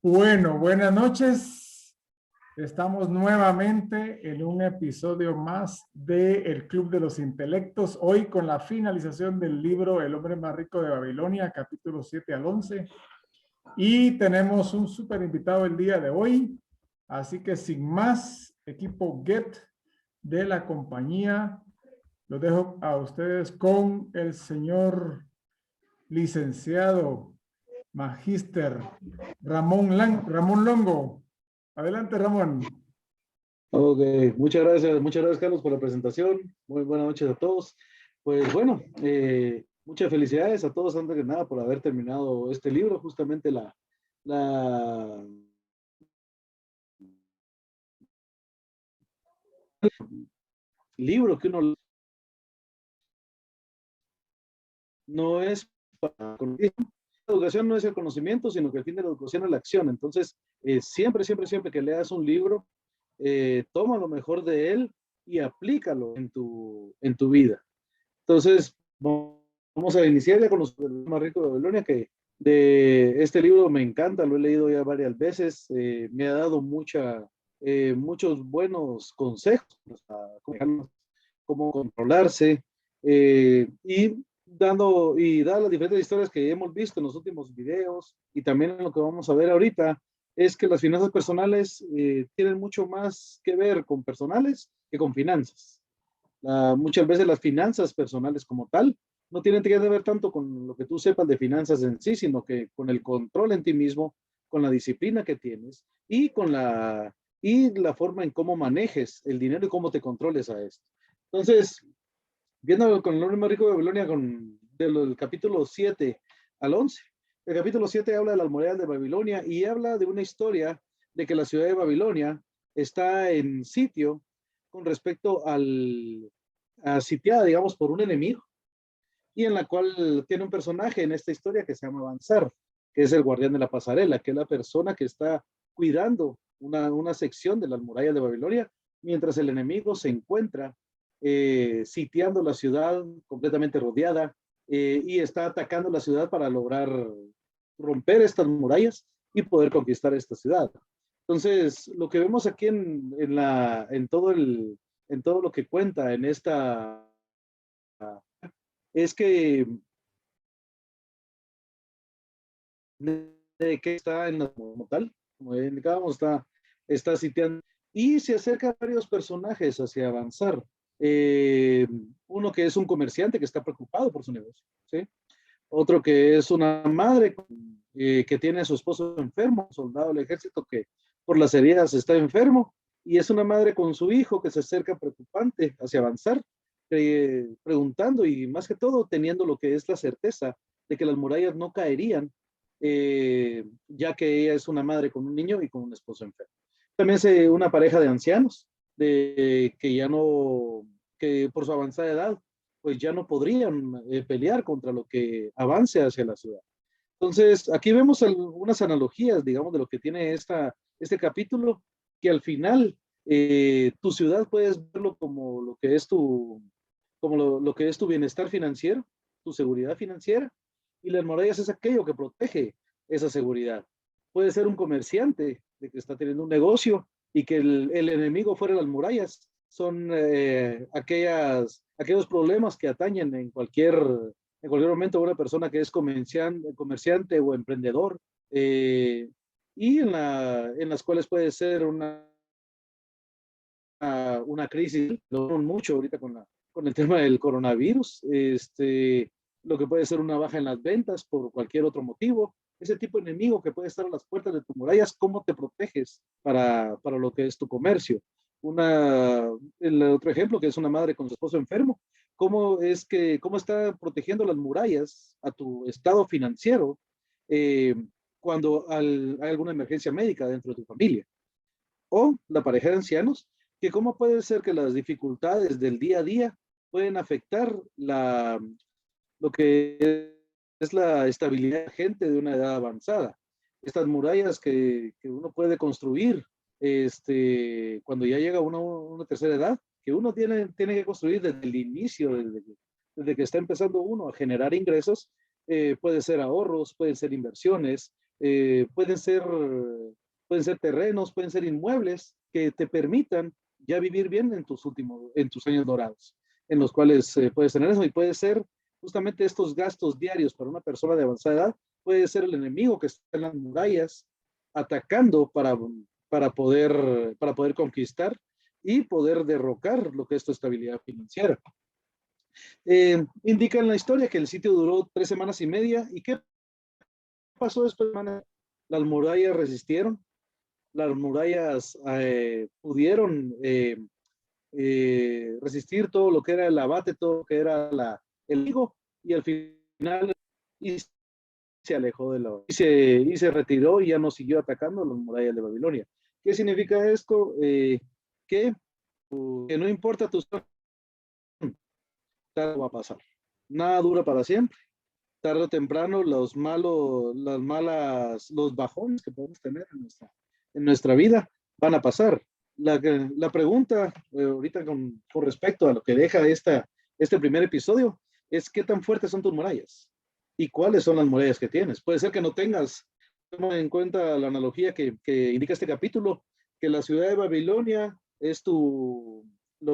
Bueno, buenas noches. Estamos nuevamente en un episodio más de El Club de los Intelectos. Hoy con la finalización del libro El hombre más rico de Babilonia, capítulos 7 al 11. Y tenemos un súper invitado el día de hoy. Así que sin más, equipo Get de la compañía, lo dejo a ustedes con el señor licenciado Magíster Ramón Longo. Adelante, Ramón. Ok, muchas gracias Carlos por la presentación. Muy buenas noches a todos. Pues bueno, muchas felicidades a todos antes que nada por haber terminado este libro, justamente la libro que uno no es para la educación no es el conocimiento, sino que el fin de la educación es la acción. Entonces, siempre que leas un libro, toma lo mejor de él y aplícalo en tu vida. Entonces, vamos a iniciar ya con los más ricos de Babilonia, que de este libro me encanta, lo he leído ya varias veces, me ha dado muchos buenos consejos a cómo controlarse y dar las diferentes historias que hemos visto en los últimos videos y también en lo que vamos a ver ahorita, es que las finanzas personales tienen mucho más que ver con personales que con finanzas. Muchas veces las finanzas personales como tal no tienen que ver tanto con lo que tú sepas de finanzas en sí, sino que con el control en ti mismo, con la disciplina que tienes y la forma en cómo manejes el dinero y cómo te controles a esto. Entonces, viendo con el hombre más rico de Babilonia, del capítulo 7 al 11. El capítulo 7 habla de las murallas de Babilonia y habla de una historia de que la ciudad de Babilonia está en sitio con respecto a sitiada, digamos, por un enemigo, y en la cual tiene un personaje en esta historia que se llama Avanzar, que es el guardián de la pasarela, que es la persona que está cuidando una sección de las murallas de Babilonia, mientras el enemigo se encuentra sitiando la ciudad completamente rodeada y está atacando la ciudad para lograr romper estas murallas y poder conquistar esta ciudad. Entonces, lo que vemos aquí en todo lo que cuenta en esta es que de que está en la como tal, como indicábamos, está sitiando y se acercan varios personajes hacia avanzar. Uno que es un comerciante que está preocupado por su negocio, ¿sí? Otro que es una madre que tiene a su esposo enfermo, un soldado del ejército que por las heridas está enfermo, y es una madre con su hijo que se acerca preocupante hacia avanzar, preguntando y más que todo teniendo lo que es la certeza de que las murallas no caerían, ya que ella es una madre con un niño y con un esposo enfermo. También es una pareja de ancianos que ya no, que por su avanzada edad, pues ya no podrían pelear contra lo que avance hacia la ciudad. Entonces, aquí vemos algunas analogías, digamos, de lo que tiene este capítulo, que al final tu ciudad puedes verlo como lo que es lo que es tu bienestar financiero, tu seguridad financiera, y las murallas es aquello que protege esa seguridad. Puede ser un comerciante de que está teniendo un negocio y que el enemigo fuera de las murallas son aquellos problemas que atañen en cualquier momento a una persona que es comerciante o emprendedor, y en las cuales puede ser una crisis, lo vemos mucho ahorita con el tema del coronavirus, lo que puede ser una baja en las ventas por cualquier otro motivo, ese tipo de enemigo que puede estar a las puertas de tus murallas, ¿cómo te proteges para lo que es tu comercio? El otro ejemplo, que es una madre con su esposo enfermo, cómo está protegiendo las murallas a tu estado financiero eh, cuando hay alguna emergencia médica dentro de tu familia? O la pareja de ancianos, que cómo puede ser que las dificultades del día a día pueden afectar lo que es la estabilidad de gente de una edad avanzada. Estas murallas que uno puede construir cuando ya llega a una tercera edad, que uno tiene que construir desde el inicio, desde que está empezando uno a generar ingresos, puede ser ahorros, pueden ser inversiones, pueden ser terrenos, pueden ser inmuebles que te permitan ya vivir bien en tus años dorados, en los cuales puedes tener eso y puede ser justamente estos gastos diarios para una persona de avanzada edad, puede ser el enemigo que está en las murallas atacando para poder conquistar y poder derrocar lo que es tu estabilidad financiera. Indica en la historia que el sitio duró 3 semanas y media. ¿Y qué pasó después? Las murallas resistieron, las murallas pudieron resistir todo lo que era el abate, todo lo que era el enemigo, y al final y se alejó y se retiró y ya no siguió atacando las murallas de Babilonia. ¿Qué significa esto? Que no importa tu todo va a pasar. Nada dura para siempre. Tarde o temprano los bajones que podemos tener en nuestra vida van a pasar. La pregunta ahorita con respecto a lo que deja este primer episodio es qué tan fuertes son tus murallas y cuáles son las murallas que tienes. Puede ser que no tengas, toma en cuenta la analogía que indica este capítulo, que la ciudad de Babilonia es lo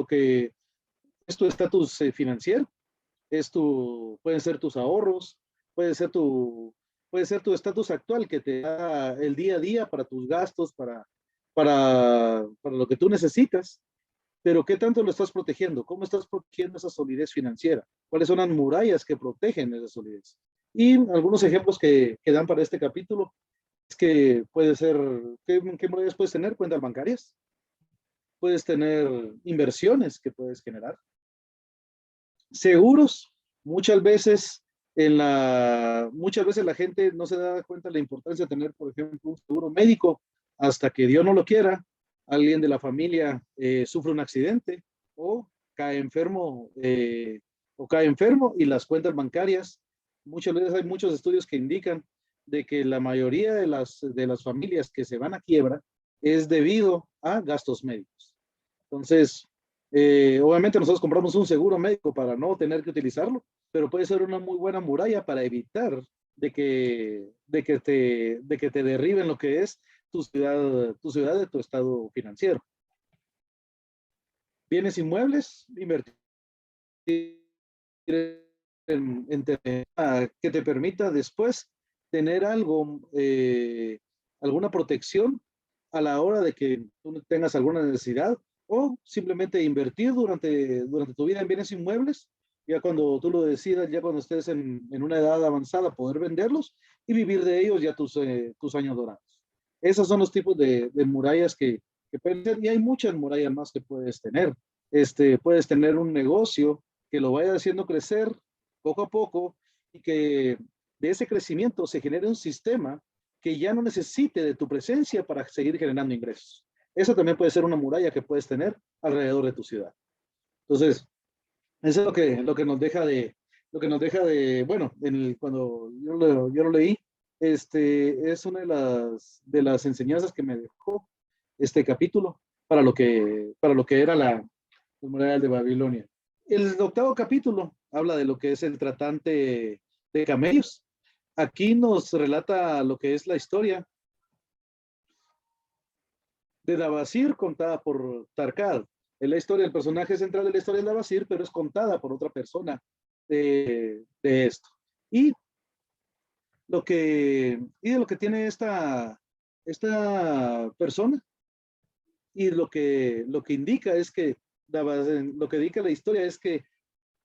que es tu estatus financiero, pueden ser tus ahorros, puede ser puede ser tu estatus actual que te da el día a día para tus gastos, para lo que tú necesitas, pero ¿qué tanto lo estás protegiendo? ¿Cómo estás protegiendo esa solidez financiera? ¿Cuáles son las murallas que protegen esa solidez? Y algunos ejemplos que dan para este capítulo es que puede ser, ¿qué murallas puedes tener? Cuentas bancarias, puedes tener inversiones que puedes generar, seguros. Muchas veces la gente no se da cuenta de la importancia de tener, por ejemplo, un seguro médico hasta que Dios no lo quiera, alguien de la familia sufre un accidente o cae enfermo, y las cuentas bancarias, muchas veces hay muchos estudios que indican de que la mayoría de las familias que se van a quiebra es debido a gastos médicos. Entonces, obviamente nosotros compramos un seguro médico para no tener que utilizarlo, pero puede ser una muy buena muralla para evitar de que te derriben lo que es tu ciudad de tu estado financiero. Bienes inmuebles, invertir que te permita después tener alguna protección a la hora de que tú tengas alguna necesidad, o simplemente invertir durante tu vida en bienes inmuebles, ya cuando tú lo decidas, ya cuando estés en una edad avanzada, poder venderlos y vivir de ellos ya tus años dorados. Esos son los tipos de murallas que pueden ser, y hay muchas murallas más que puedes tener. Puedes tener un negocio que lo vaya haciendo crecer poco a poco y que de ese crecimiento se genere un sistema que ya no necesite de tu presencia para seguir generando ingresos. Eso también puede ser una muralla que puedes tener alrededor de tu ciudad. Entonces, eso es lo que nos deja bueno, cuando yo lo leí, es una de las enseñanzas que me dejó este capítulo para lo que era la muralla de Babilonia. El 8º capítulo habla de lo que es el tratante de camellos. Aquí nos relata lo que es la historia de Dabasir contada por Tarkad. En la historia, el personaje central de la historia es Dabasir, pero es contada por otra persona de esto. Y de lo que tiene esta persona, y lo que indica es que lo que indica la historia es que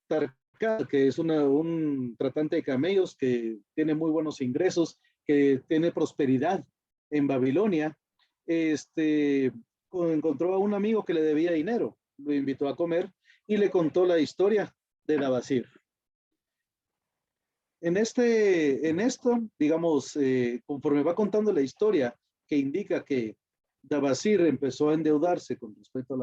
Tarkad, que es un tratante de camellos que tiene muy buenos ingresos, que tiene prosperidad en Babilonia, encontró a un amigo que le debía dinero, lo invitó a comer y le contó la historia de Dabasir. En esto, digamos, conforme va contando la historia, que indica que Dabasir empezó a endeudarse con respecto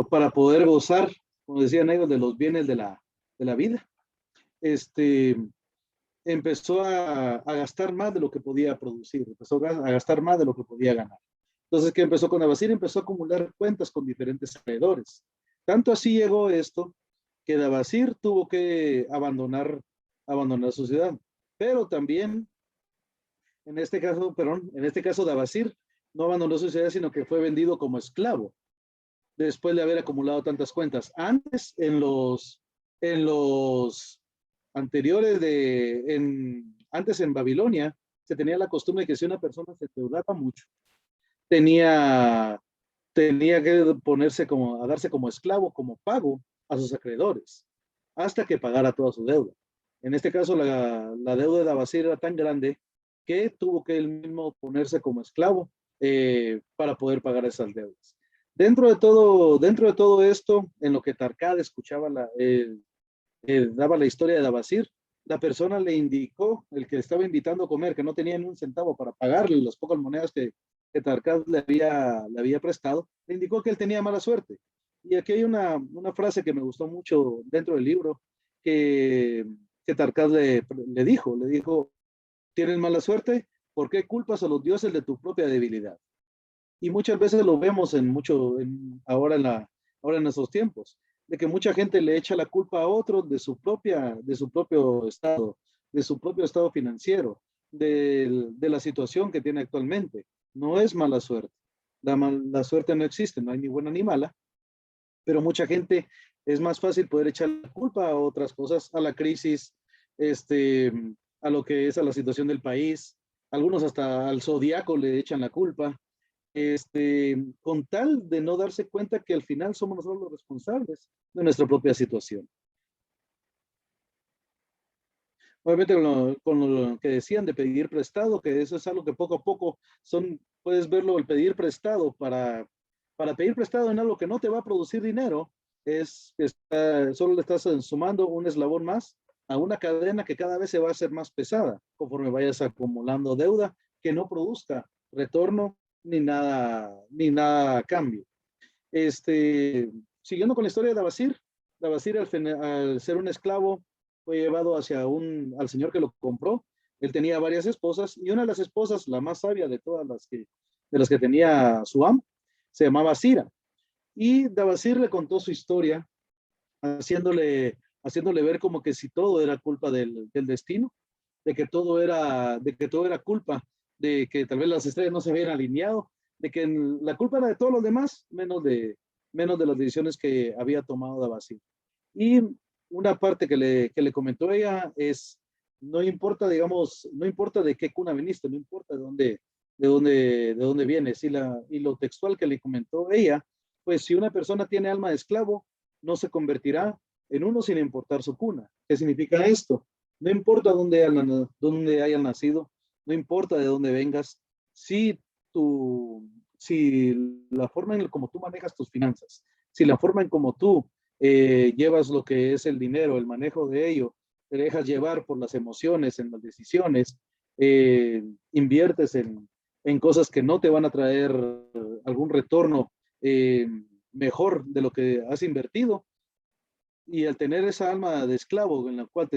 para poder gozar, como decían ellos, de los bienes de la vida. Empezó a gastar más de lo que podía producir, empezó a gastar más de lo que podía ganar. Entonces, ¿qué empezó con Dabasir? Empezó a acumular cuentas con diferentes acreedores. Tanto así llegó esto que Dabasir tuvo que abandonar su ciudad, pero también En este caso, perdón, en este caso Dabasir no abandonó su ciudad, sino que fue vendido como esclavo después de haber acumulado tantas cuentas. Antes, en los anteriores antes en Babilonia, se tenía la costumbre de que si una persona se endeudaba mucho, tenía, tenía que ponerse a darse como esclavo, como pago a sus acreedores, hasta que pagara toda su deuda. En este caso, la deuda de Abasir era tan grande que tuvo que él mismo ponerse como esclavo para poder pagar esas deudas. Dentro de todo esto, en lo que Tarkad escuchaba, daba la historia de Dabasir, la persona le indicó, el que estaba invitando a comer, que no tenía ni un centavo para pagarle las pocas monedas que Tarkad le había prestado, le indicó que él tenía mala suerte. Y aquí hay una frase que me gustó mucho dentro del libro, que Tarkad le dijo, ¿tienes mala suerte? ¿Por qué culpas a los dioses de tu propia debilidad? Y muchas veces lo vemos ahora en esos tiempos, de que mucha gente le echa la culpa a otros de su propio estado, de su propio estado financiero, de la situación que tiene actualmente. No es mala suerte. La suerte no existe, no hay ni buena ni mala, pero mucha gente es más fácil poder echar la culpa a otras cosas, a la crisis, este, a lo que es a la situación del país. Algunos hasta al zodiaco le echan la culpa, con tal de no darse cuenta que al final somos nosotros los responsables de nuestra propia situación. Obviamente con lo que decían de pedir prestado, que eso es algo que poco a poco puedes verlo, el pedir prestado para pedir prestado en algo que no te va a producir dinero, solo le estás sumando un eslabón más a una cadena que cada vez se va a hacer más pesada conforme vayas acumulando deuda que no produzca retorno ni nada a cambio. Siguiendo con la historia de Dabasir al ser un esclavo fue llevado al señor que lo compró. Él tenía varias esposas y una de las esposas, la más sabia de todas las que tenía su amo, se llamaba Sira. Y Dabasir le contó su historia, haciéndole ver como que si todo era culpa del destino, de que todo era culpa, de que tal vez las estrellas no se habían alineado, de que la culpa era de todos los demás, menos de las decisiones que había tomado Dabasir. Y una parte que le comentó ella es, no importa, digamos, no importa de qué cuna viniste, no importa de dónde vienes. Y lo textual que le comentó ella, pues si una persona tiene alma de esclavo, no se convertirá en uno sin importar su cuna. ¿Qué significa esto? No importa dónde hayan nacido, no importa de dónde vengas, si la forma en como tú manejas tus finanzas, si la forma en como tú llevas lo que es el dinero, el manejo de ello, te dejas llevar por las emociones, en las decisiones, inviertes en cosas que no te van a traer algún retorno mejor de lo que has invertido, y al tener esa alma de esclavo en la cual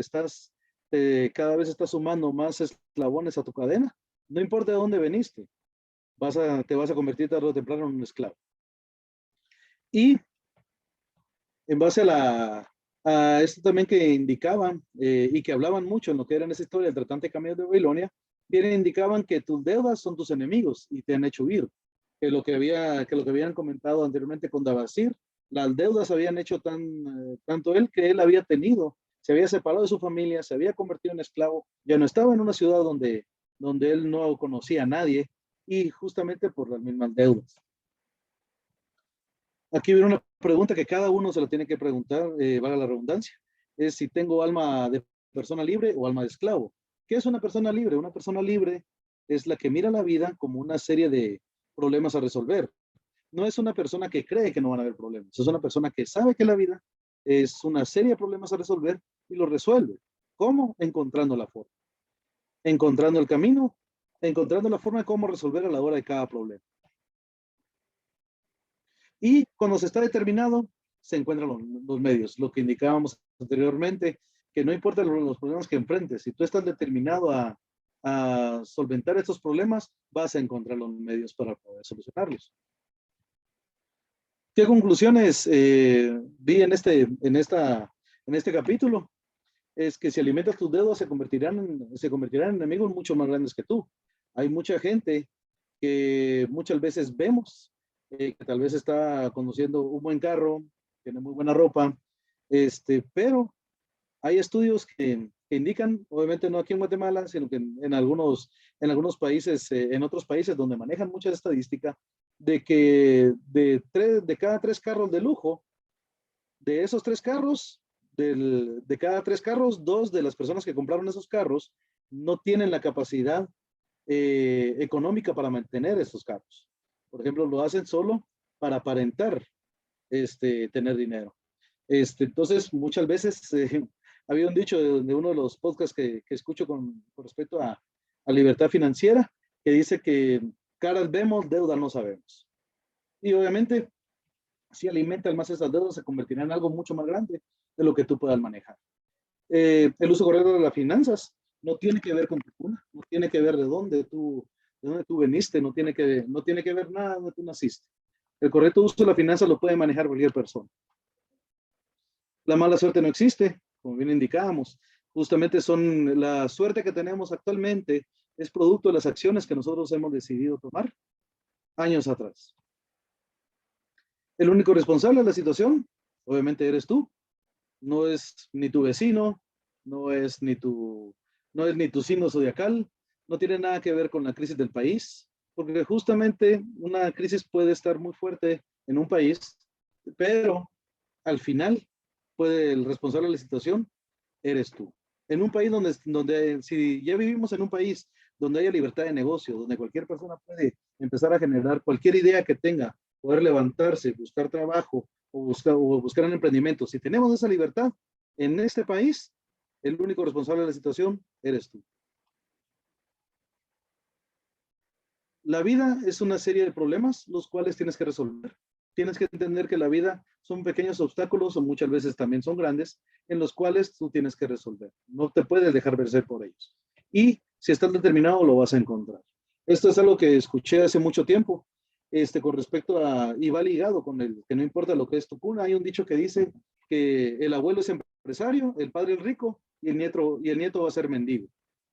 cada vez estás sumando más eslabones a tu cadena, no importa de dónde veniste, te vas a convertir tarde o temprano en un esclavo. Y en base a esto también que indicaban y que hablaban mucho en lo que era en esa historia del tratante Camilo de Babilonia, bien indicaban que tus deudas son tus enemigos y te han hecho huir. Que lo que habían comentado anteriormente con Dabasir, las deudas habían hecho tanto él que él había tenido, se había separado de su familia, se había convertido en esclavo, ya no estaba en una ciudad donde él no conocía a nadie, y justamente por las mismas deudas. Aquí viene una pregunta que cada uno se lo tiene que preguntar, valga la redundancia, es si tengo alma de persona libre o alma de esclavo. ¿Qué es una persona libre? Una persona libre es la que mira la vida como una serie de problemas a resolver. No es una persona que cree que no van a haber problemas, es una persona que sabe que la vida es una serie de problemas a resolver y los resuelve. ¿Cómo? Encontrando la forma, encontrando el camino, encontrando la forma de cómo resolver a la hora de cada problema. Y cuando se está determinado, se encuentran los medios, lo que indicábamos anteriormente, que no importa los problemas que enfrentes, si tú estás determinado a solventar estos problemas, vas a encontrar los medios para poder solucionarlos. ¿Qué conclusiones vi en este capítulo? Es que si alimentas tus dedos se convertirán en enemigos mucho más grandes que tú. Hay mucha gente que muchas veces vemos que tal vez está conduciendo un buen carro, tiene muy buena ropa, pero hay estudios que indican, obviamente no aquí en Guatemala, sino que en algunos países, en otros países donde manejan mucha estadística, de que de cada tres carros de lujo, de esos tres carros, de cada tres carros, dos de las personas que compraron esos carros no tienen la capacidad económica para mantener esos carros. Por ejemplo, lo hacen solo para aparentar tener dinero. Entonces, muchas veces había un dicho de uno de los podcasts que escucho con respecto a libertad financiera, que dice que caras vemos, deudas no sabemos. Y obviamente, si alimentan más esas deudas, se convertirán en algo mucho más grande de lo que tú puedas manejar. El uso correcto de las finanzas no tiene que ver con tu cuna, no tiene que ver de dónde tú veniste, no tiene que ver nada de donde tú naciste. El correcto uso de la finanza lo puede manejar cualquier persona. La mala suerte no existe, como bien indicábamos. Justamente la suerte que tenemos actualmente es producto de las acciones que nosotros hemos decidido tomar años atrás. El único responsable de la situación, obviamente, eres tú. No es ni tu vecino, no es ni tu signo zodiacal, no tiene nada que ver con la crisis del país, porque justamente una crisis puede estar muy fuerte en un país, pero al final el responsable de la situación eres tú. En un país donde si ya vivimos en un país donde haya libertad de negocio, donde cualquier persona puede empezar a generar cualquier idea que tenga, poder levantarse, buscar trabajo o buscar un emprendimiento, si tenemos esa libertad en este país, el único responsable de la situación eres tú. La vida es una serie de problemas los cuales tienes que resolver. Tienes que entender que la vida son pequeños obstáculos o muchas veces también son grandes en los cuales tú tienes que resolver. No te puedes dejar vencer por ellos. Y si estás determinado, lo vas a encontrar. Esto es algo que escuché hace mucho tiempo con respecto y va ligado con el que no importa lo que es tu cuna. Hay un dicho que dice que el abuelo es empresario, el padre es rico y el nieto va a ser mendigo.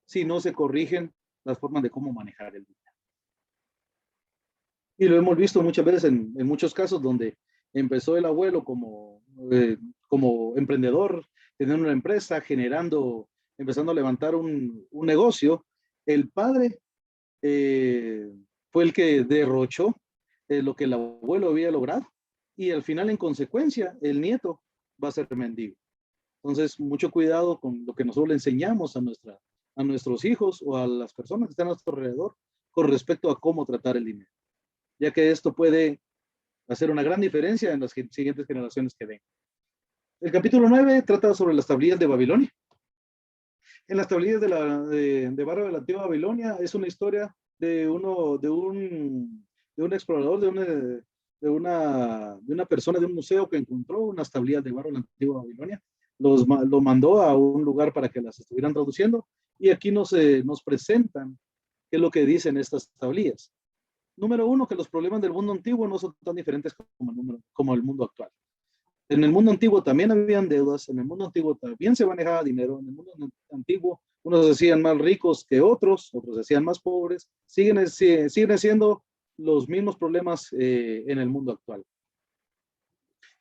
Si no se corrigen las formas de cómo manejar el dinero. Y lo hemos visto muchas veces en muchos casos donde empezó el abuelo como emprendedor, teniendo una empresa, empezando a levantar un negocio. El padre fue el que derrochó lo que el abuelo había logrado y al final, en consecuencia, el nieto va a ser mendigo. Entonces, mucho cuidado con lo que nosotros le enseñamos a nuestros hijos o a las personas que están a nuestro alrededor con respecto a cómo tratar el dinero, ya que esto puede hacer una gran diferencia en las siguientes generaciones que vengan. El capítulo 9 trata sobre las tablillas de Babilonia. En las tablillas de barro de la antigua Babilonia es una historia de un explorador, de una persona de un museo que encontró unas tablillas de barro de la antigua Babilonia. Lo mandó a un lugar para que las estuvieran traduciendo y aquí nos presentan qué es lo que dicen estas tablillas. Número uno, que los problemas del mundo antiguo no son tan diferentes como el mundo actual. En el mundo antiguo también habían deudas, en el mundo antiguo también se manejaba dinero, en el mundo antiguo unos se hacían más ricos que otros se hacían más pobres, siguen siendo los mismos problemas en el mundo actual.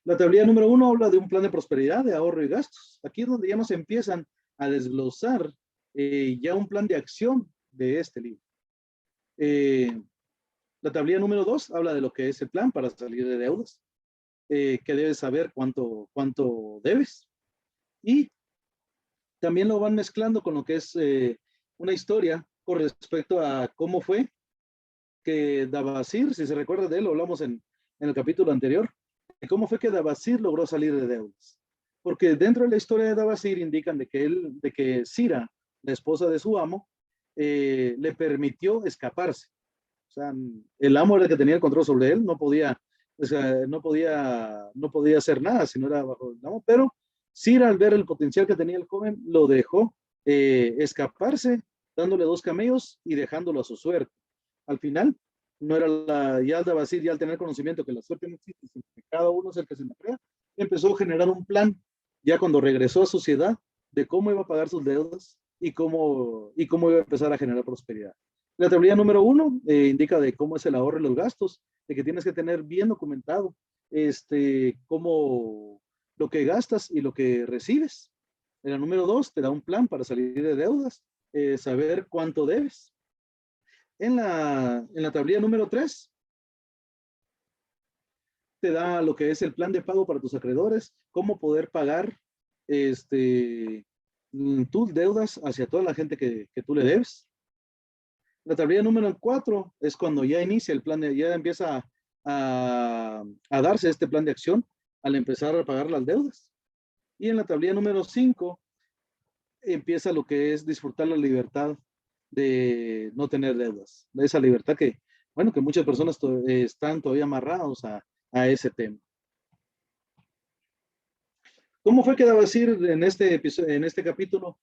La tablilla número 1 habla de un plan de prosperidad, de ahorro y gastos. Aquí es donde ya nos empiezan a desglosar ya un plan de acción de este libro. La tablilla número 2 habla de lo que es el plan para salir de deudas, que debes saber cuánto debes. Y también lo van mezclando con lo que es una historia con respecto a cómo fue que Dabasir, si se recuerda de él, lo hablamos en el capítulo anterior, de cómo fue que Dabasir logró salir de deudas. Porque dentro de la historia de Dabasir indican de que Sira, la esposa de su amo, le permitió escaparse. O sea, el amo era el que tenía el control sobre él, no podía hacer nada si no era bajo el amo, pero Sira, al ver el potencial que tenía el joven, lo dejó escaparse, dándole 2 camellos y dejándolo a su suerte. Al final, no era ya al Dabasir, ya al tener conocimiento que la suerte no existe, sino que cada uno es el que se la crea, empezó a generar un plan, ya cuando regresó a su ciudad, de cómo iba a pagar sus deudas y cómo iba a empezar a generar prosperidad. La tablilla número 1 indica de cómo es el ahorro y los gastos, de que tienes que tener bien documentado cómo lo que gastas y lo que recibes. En la número 2 te da un plan para salir de deudas, saber cuánto debes. En la tablilla número 3 te da lo que es el plan de pago para tus acreedores, cómo poder pagar tus deudas hacia toda la gente que tú le debes. La tablilla número 4 es cuando ya inicia el plan, ya empieza a darse este plan de acción al empezar a pagar las deudas. Y en la tablilla número 5 empieza lo que es disfrutar la libertad de no tener deudas. De esa libertad que, bueno, que muchas personas están todavía amarrados a ese tema. ¿Cómo fue que debo decir en este capítulo,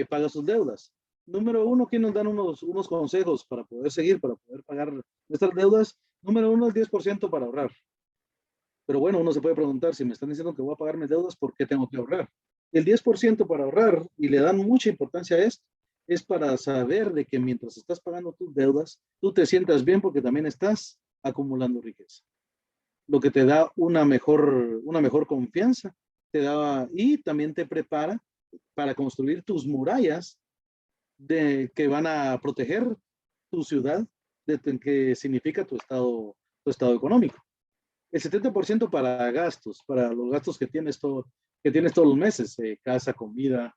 paga sus deudas? Número 1, que nos dan unos consejos para poder seguir, para poder pagar nuestras deudas. Número 1, el 10% para ahorrar. Pero bueno, uno se puede preguntar, si me están diciendo que voy a pagar mis deudas, ¿por qué tengo que ahorrar? El 10% para ahorrar, y le dan mucha importancia a esto, es para saber de que mientras estás pagando tus deudas, tú te sientas bien porque también estás acumulando riqueza. Lo que te da una mejor confianza, y también te prepara para construir tus murallas que van a proteger tu ciudad, que significa tu estado económico. El 70% para gastos, para los gastos que tienes todos los meses, casa, comida,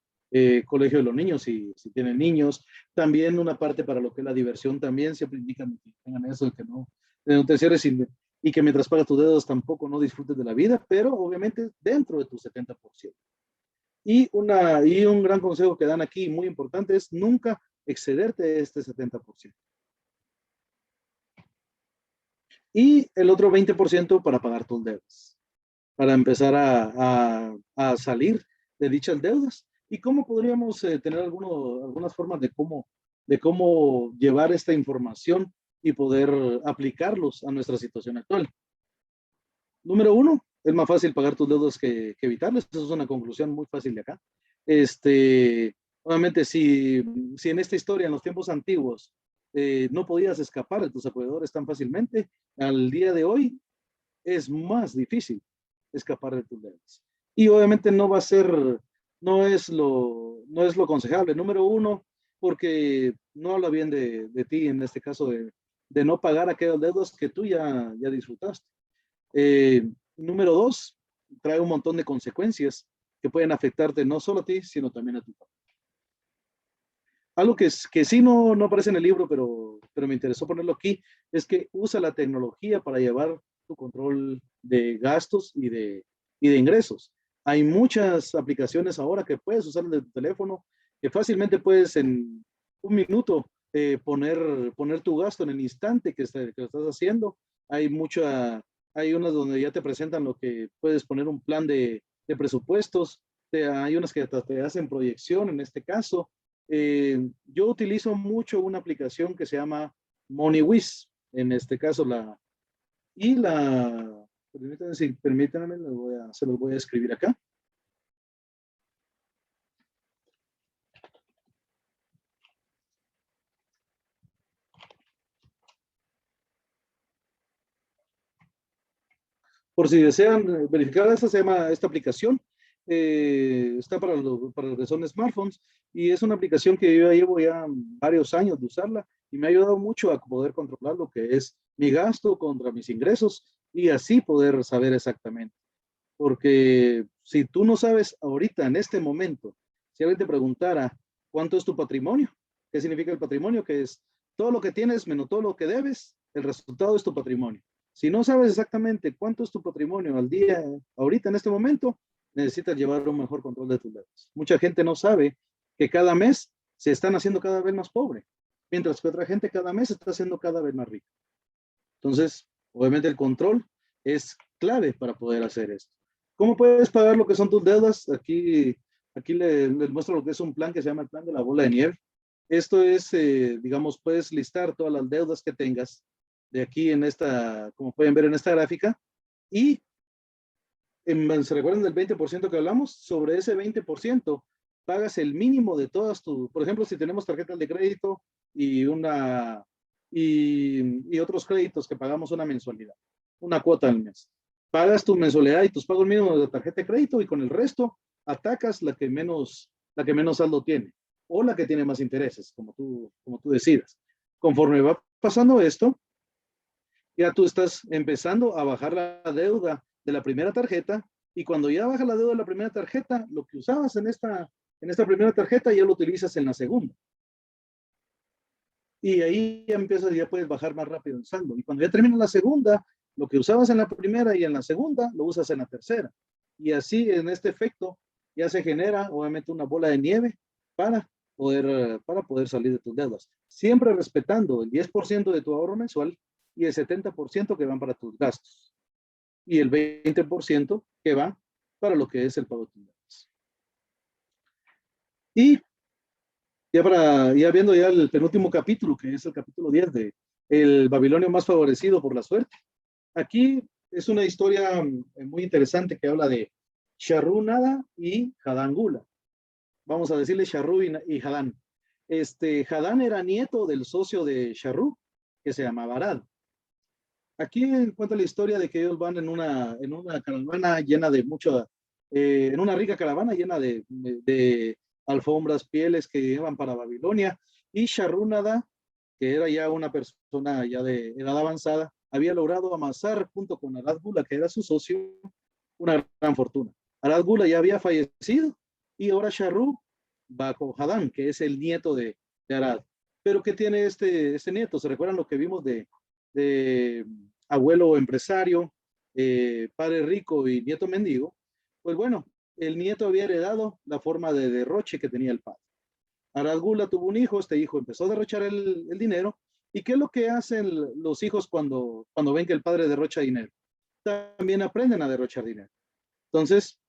colegio de los niños, si tienen niños. También una parte para lo que es la diversión, también siempre indican que tengan eso, de no te cierres y que mientras pagas tus deudas tampoco no disfrutes de la vida, pero obviamente dentro de tu 70%. Y un gran consejo que dan aquí, muy importante, es nunca excederte de este 70%. Y el otro 20% para pagar tus deudas, para empezar a salir de dichas deudas. ¿Y cómo podríamos tener algunas formas de cómo llevar esta información y poder aplicarlos a nuestra situación actual? Número 1, es más fácil pagar tus deudas que evitarles. Esa es una conclusión muy fácil de acá. Obviamente, si en esta historia, en los tiempos antiguos, no podías escapar de tus acreedores tan fácilmente, al día de hoy es más difícil escapar de tus deudas. Y obviamente no es lo aconsejable. Número 1, porque no habla bien de ti, en este caso, de no pagar aquellas deudas que tú ya disfrutaste. Número 2, trae un montón de consecuencias que pueden afectarte no solo a ti, sino también a tu familia. Algo que sí no aparece en el libro, pero me interesó ponerlo aquí, es que usa la tecnología para llevar tu control de gastos y de ingresos. Hay muchas aplicaciones ahora que puedes usar desde tu teléfono, que fácilmente puedes en un minuto poner tu gasto en el instante que lo estás haciendo. Hay unas donde ya te presentan lo que puedes poner un plan de presupuestos. Hay unas que te hacen proyección en este caso. Yo utilizo mucho una aplicación que se llama MoneyWiz, en este caso permítanme, se los voy a escribir acá. Por si desean verificar, se llama esta aplicación. Está para los que son smartphones y es una aplicación que yo llevo ya varios años de usarla y me ha ayudado mucho a poder controlar lo que es mi gasto contra mis ingresos y así poder saber exactamente. Porque si tú no sabes ahorita, en este momento, si alguien te preguntara cuánto es tu patrimonio, ¿qué significa el patrimonio? Que es todo lo que tienes menos todo lo que debes, el resultado es tu patrimonio. Si no sabes exactamente cuánto es tu patrimonio al día, ahorita en este momento, necesitas llevar un mejor control de tus deudas. Mucha gente no sabe que cada mes se están haciendo cada vez más pobre, mientras que otra gente cada mes se está haciendo cada vez más rica. Entonces, obviamente el control es clave para poder hacer esto. ¿Cómo puedes pagar lo que son tus deudas? Aquí les muestro lo que es un plan que se llama el plan de la bola de nieve. Esto es, digamos, puedes listar todas las deudas que tengas de aquí como pueden ver en esta gráfica, y ¿se recuerdan del 20% que hablamos? Sobre ese 20% pagas el mínimo de todas por ejemplo, si tenemos tarjetas de crédito y una y otros créditos que pagamos una mensualidad, una cuota al mes. Pagas tu mensualidad y tus pagos mínimos de tarjeta de crédito y con el resto atacas la que menos saldo tiene o la que tiene más intereses, como tú decidas. Conforme va pasando esto, ya tú estás empezando a bajar la deuda de la primera tarjeta y cuando ya baja la deuda de la primera tarjeta, lo que usabas en esta primera tarjeta ya lo utilizas en la segunda. Y ahí ya empiezas, ya puedes bajar más rápido el saldo. Y cuando ya termina la segunda, lo que usabas en la primera y en la segunda, lo usas en la tercera. Y así, en este efecto, ya se genera, obviamente, una bola de nieve para poder salir de tus deudas. Siempre respetando el 10% de tu ahorro mensual y el 70% que van para tus gastos. Y el 20% que va para lo que es el pago de tus deudas. Y ya viendo ya el penúltimo capítulo, que es el capítulo 10 de El Babilonio más favorecido por la suerte. Aquí es una historia muy interesante que habla de Sharrunada y Hadán Gula. Vamos a decirle Sharru y Hadán. Hadán era nieto del socio de Sharru, que se llamaba Arad. Aquí cuenta la historia de que ellos van en una caravana llena de en una rica caravana llena de alfombras, pieles que llevan para Babilonia, y Sharrunada, que era ya una persona ya de edad avanzada, había logrado amasar junto con Arad Gula, que era su socio, una gran fortuna. Arad Gula ya había fallecido y ahora Sharru va con Hadán, que es el nieto de Arad. Pero ¿qué tiene este nieto? ¿Se recuerdan lo que vimos de abuelo empresario, padre rico y nieto mendigo? Pues bueno, el nieto había heredado la forma de derroche que tenía el padre. Arad Gula tuvo un hijo, este hijo empezó a derrochar el dinero. ¿Y qué es lo que hacen los hijos cuando ven que el padre derrocha dinero? También aprenden a derrochar dinero. Entonces,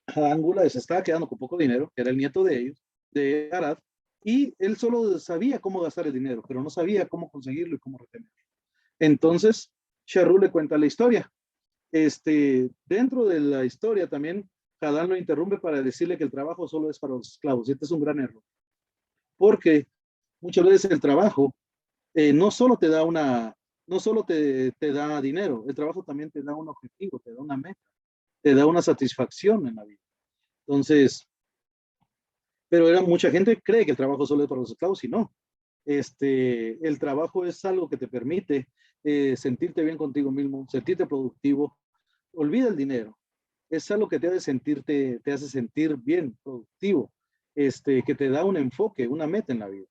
Hadán Gula se estaba quedando con poco dinero, que era el nieto de ellos, de Arad, y él solo sabía cómo gastar el dinero, pero no sabía cómo conseguirlo y cómo retenerlo. Entonces, Sharru le cuenta la historia. Dentro de la historia también, Hadán lo interrumpe para decirle que el trabajo solo es para los esclavos. Y este es un gran error. Porque muchas veces el trabajo no solo te da te da dinero, el trabajo también te da un objetivo, te da una meta, te da una satisfacción en la vida. Entonces, pero mucha gente cree que el trabajo solo es para los esclavos y no. El trabajo es algo que te permite sentirte bien contigo mismo, sentirte productivo. Olvida el dinero. Es algo que te hace sentir bien, productivo, que te da un enfoque, una meta en la vida.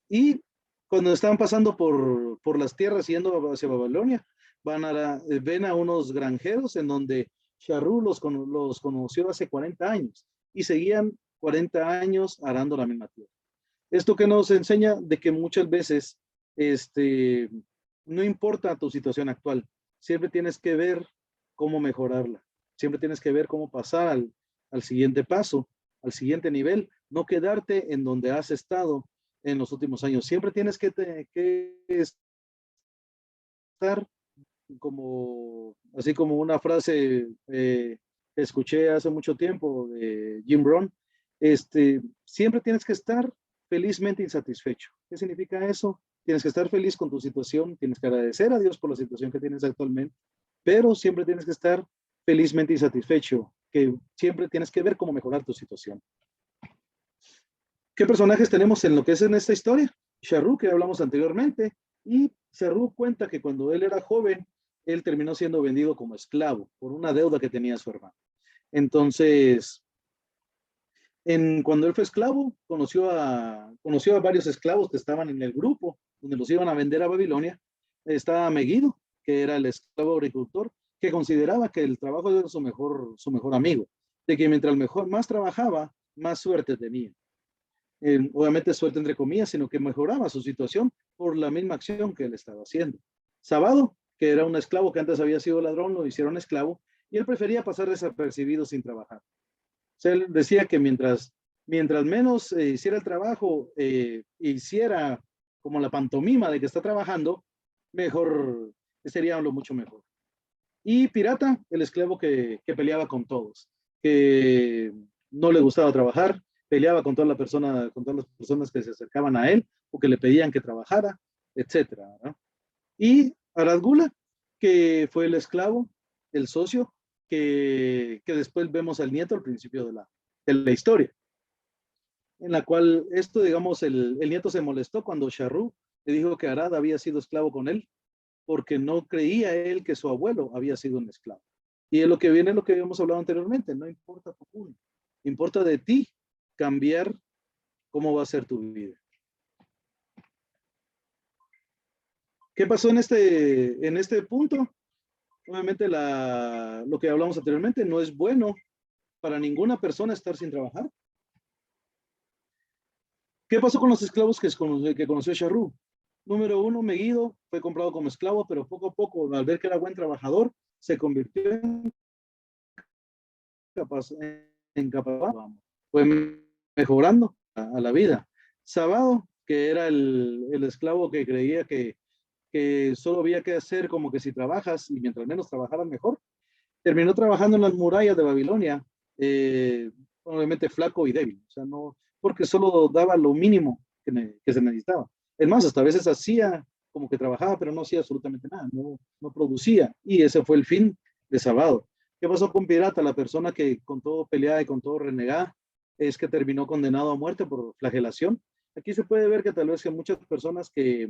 Y cuando estaban pasando por las tierras yendo hacia Babilonia, ven a unos granjeros en donde Sharru los conoció hace 40 años y seguían 40 años arando la misma tierra. Esto que nos enseña de que muchas veces no importa tu situación actual, siempre tienes que ver cómo mejorarla, siempre tienes que ver cómo pasar al siguiente paso, al siguiente nivel, no quedarte en donde has estado en los últimos años. Siempre tienes que estar así como una frase que escuché hace mucho tiempo de Jim Rohn, siempre tienes que estar felizmente insatisfecho. ¿Qué significa eso? Tienes que estar feliz con tu situación, tienes que agradecer a Dios por la situación que tienes actualmente, pero siempre tienes que estar felizmente insatisfecho, que siempre tienes que ver cómo mejorar tu situación. ¿Qué personajes tenemos en lo que es en esta historia? Sharru, que hablamos anteriormente, y Sharru cuenta que cuando él era joven, él terminó siendo vendido como esclavo por una deuda que tenía su hermano. Entonces, cuando él fue esclavo, conoció a varios esclavos que estaban en el grupo donde los iban a vender a Babilonia. Estaba Megido, que era el esclavo agricultor, que consideraba que el trabajo era su mejor amigo, de que mientras más trabajaba, más suerte tenía. Obviamente suerte entre comillas, sino que mejoraba su situación por la misma acción que él estaba haciendo. Sabado, que era un esclavo que antes había sido ladrón, lo hicieron esclavo, y él prefería pasar desapercibido sin trabajar. O sea, él decía que mientras menos hiciera el trabajo, hiciera como la pantomima de que está trabajando, mejor, sería lo mucho mejor. Y Pirata, el esclavo que peleaba con todos, que no le gustaba trabajar, peleaba con todas las personas que se acercaban a él o que le pedían que trabajara, etcétera, ¿verdad? Y Arad-Gula, que fue el esclavo, el socio, que después vemos al nieto al principio de la historia, en la cual esto, digamos, el nieto se molestó cuando Sharru le dijo que Arad había sido esclavo con él, porque no creía él que su abuelo había sido un esclavo. Y es lo que viene, lo que habíamos hablado anteriormente, no importa tu cuna, importa de ti cambiar cómo va a ser tu vida. ¿Qué pasó en este punto? Obviamente lo que hablamos anteriormente, no es bueno para ninguna persona estar sin trabajar. ¿Qué pasó con los esclavos que conoció Sharru? Número uno, Megiddo fue comprado como esclavo, pero poco a poco, al ver que era buen trabajador, se convirtió en capaz, fue mejorando a la vida. Sabado, que era el esclavo que creía que solo había que hacer como que si trabajas y mientras menos trabajaras mejor, terminó trabajando en las murallas de Babilonia, obviamente flaco y débil, o sea, no, porque solo daba lo mínimo que se necesitaba. Es más, hasta a veces hacía como que trabajaba, pero no hacía absolutamente nada, no producía, y ese fue el fin de Sabado. ¿Qué pasó con Pirata? La persona que con todo peleaba y con todo renegaba, es que terminó condenado a muerte por flagelación. Aquí se puede ver que tal vez que muchas personas que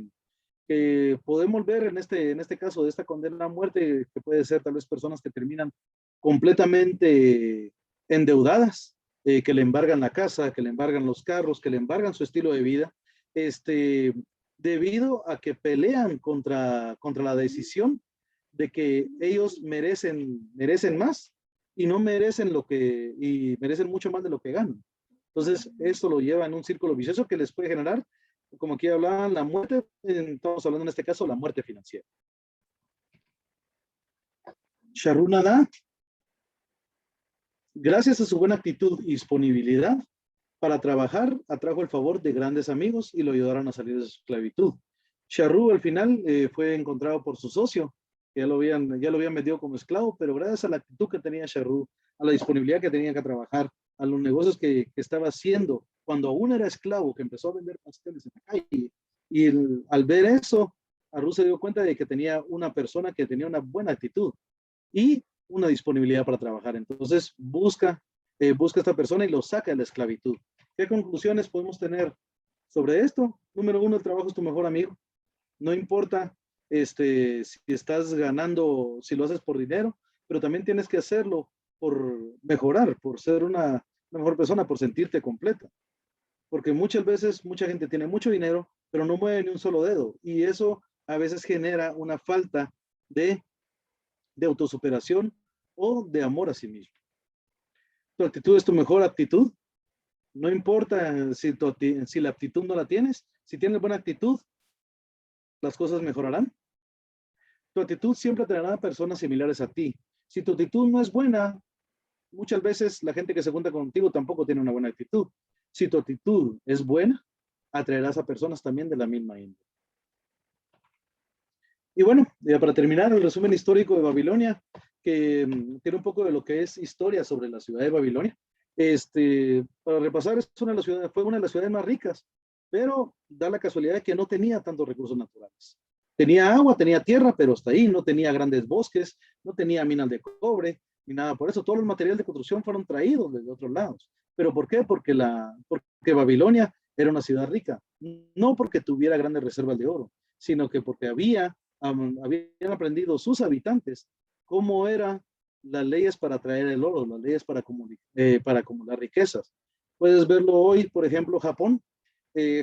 podemos ver en este caso de esta condena a muerte, que puede ser tal vez personas que terminan completamente endeudadas, que le embargan la casa, que le embargan los carros, que le embargan su estilo de vida, debido a que pelean contra la decisión de que ellos merecen más y no merecen y merecen mucho más de lo que ganan. Entonces, esto lo lleva en un círculo vicioso que les puede generar, como aquí hablaban, la muerte, estamos hablando en este caso, la muerte financiera. Sharru Nadá, gracias a su buena actitud y disponibilidad para trabajar, atrajo el favor de grandes amigos y lo ayudaron a salir de su esclavitud. Sharru al final fue encontrado por su socio, que ya lo habían metido como esclavo, pero gracias a la actitud que tenía Sharru, a la disponibilidad que tenía que trabajar, a los negocios que estaba haciendo, cuando aún era esclavo, que empezó a vender pasteles en la calle, y al ver eso, Sharru se dio cuenta de que tenía una persona que tenía una buena actitud y una disponibilidad para trabajar. Entonces busca a esta persona y lo saca de la esclavitud. ¿Qué conclusiones podemos tener sobre esto? Número uno, el trabajo es tu mejor amigo. No importa si estás ganando, si lo haces por dinero, pero también tienes que hacerlo por mejorar, por ser una mejor persona, por sentirte completa. Porque muchas veces mucha gente tiene mucho dinero, pero no mueve ni un solo dedo. Y eso a veces genera una falta de autosuperación o de amor a sí mismo. Tu actitud es tu mejor actitud. No importa si la actitud no la tienes. Si tienes buena actitud, las cosas mejorarán. Tu actitud siempre atraerá a personas similares a ti. Si tu actitud no es buena, muchas veces la gente que se junta contigo tampoco tiene una buena actitud. Si tu actitud es buena, atraerás a personas también de la misma índole. Y bueno, ya para terminar, el resumen histórico de Babilonia, que tiene un poco de lo que es historia sobre la ciudad de Babilonia. Para repasar, fue una de las ciudades más ricas, pero da la casualidad de que no tenía tantos recursos naturales. Tenía agua, tenía tierra, pero hasta ahí no tenía grandes bosques, no tenía minas de cobre, ni nada. Por eso todos los materiales de construcción fueron traídos desde otros lados. ¿Pero por qué? Porque Babilonia era una ciudad rica, no porque tuviera grandes reservas de oro, sino que porque habían aprendido sus habitantes cómo eran las leyes para traer el oro, las leyes para acumular riquezas. Puedes verlo hoy, por ejemplo, Japón.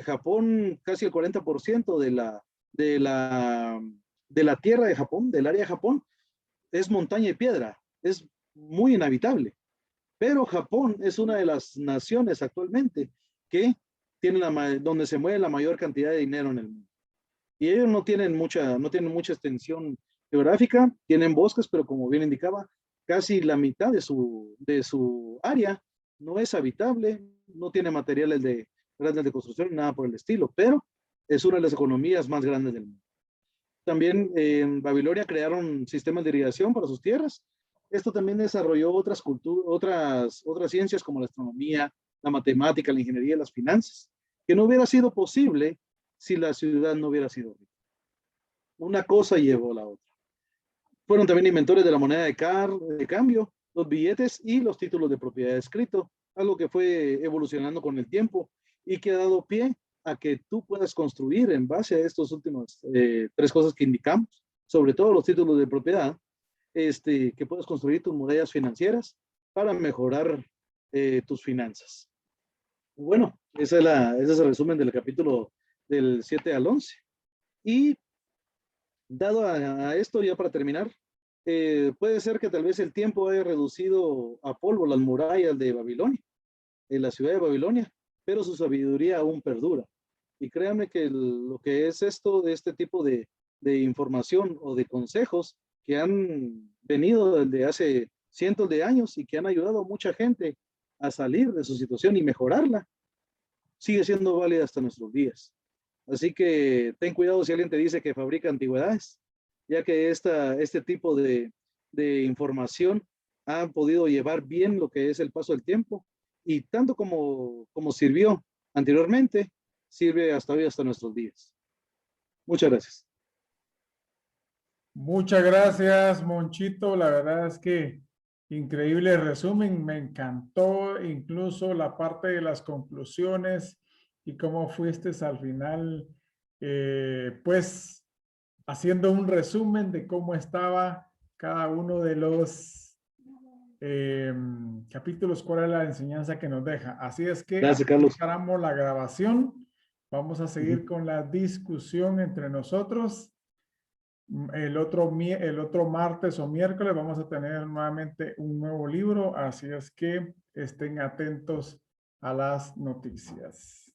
Japón, casi el 40% de la tierra de Japón, del área de Japón, es montaña y piedra, es muy inhabitable. Pero Japón es una de las naciones actualmente que donde se mueve la mayor cantidad de dinero en el mundo. Y ellos no tienen mucha extensión geográfica, tienen bosques, pero como bien indicaba, casi la mitad de su área no es habitable, no tiene materiales grandes de construcción, nada por el estilo, pero es una de las economías más grandes del mundo. También en Babilonia crearon sistemas de irrigación para sus tierras. Esto también desarrolló otras ciencias como la astronomía, la matemática, la ingeniería y las finanzas, que no hubiera sido posible si la ciudad no hubiera sido rica. Una cosa llevó a la otra. Fueron también inventores de la moneda de cambio, los billetes y los títulos de propiedad escrito, algo que fue evolucionando con el tiempo y que ha dado pie a que tú puedas construir en base a estos últimos tres cosas que indicamos, sobre todo los títulos de propiedad, que puedas construir tus murallas financieras para mejorar tus finanzas. Bueno, ese es el resumen del capítulo del 7 al 11. Y dado a esto, ya para terminar, puede ser que tal vez el tiempo haya reducido a polvo las murallas de Babilonia, en la ciudad de Babilonia, pero su sabiduría aún perdura. Y créanme que lo que es esto, de este tipo de información o de consejos que han venido desde hace cientos de años y que han ayudado a mucha gente a salir de su situación y mejorarla, sigue siendo válida hasta nuestros días. Así que ten cuidado si alguien te dice que fabrica antigüedades, ya que este tipo de información ha podido llevar bien lo que es el paso del tiempo y tanto como sirvió anteriormente, sirve hasta hoy, hasta nuestros días. Muchas gracias. Muchas gracias, Monchito. La verdad es que increíble resumen. Me encantó incluso la parte de las conclusiones y cómo fuiste al final, pues, haciendo un resumen de cómo estaba cada uno de los capítulos, cuál es la enseñanza que nos deja. Así es que Gracias, aquí Carlos. paramos la grabación. Vamos a seguir con la discusión entre nosotros. El otro martes o miércoles vamos a tener nuevamente un nuevo libro, así es que estén atentos a las noticias.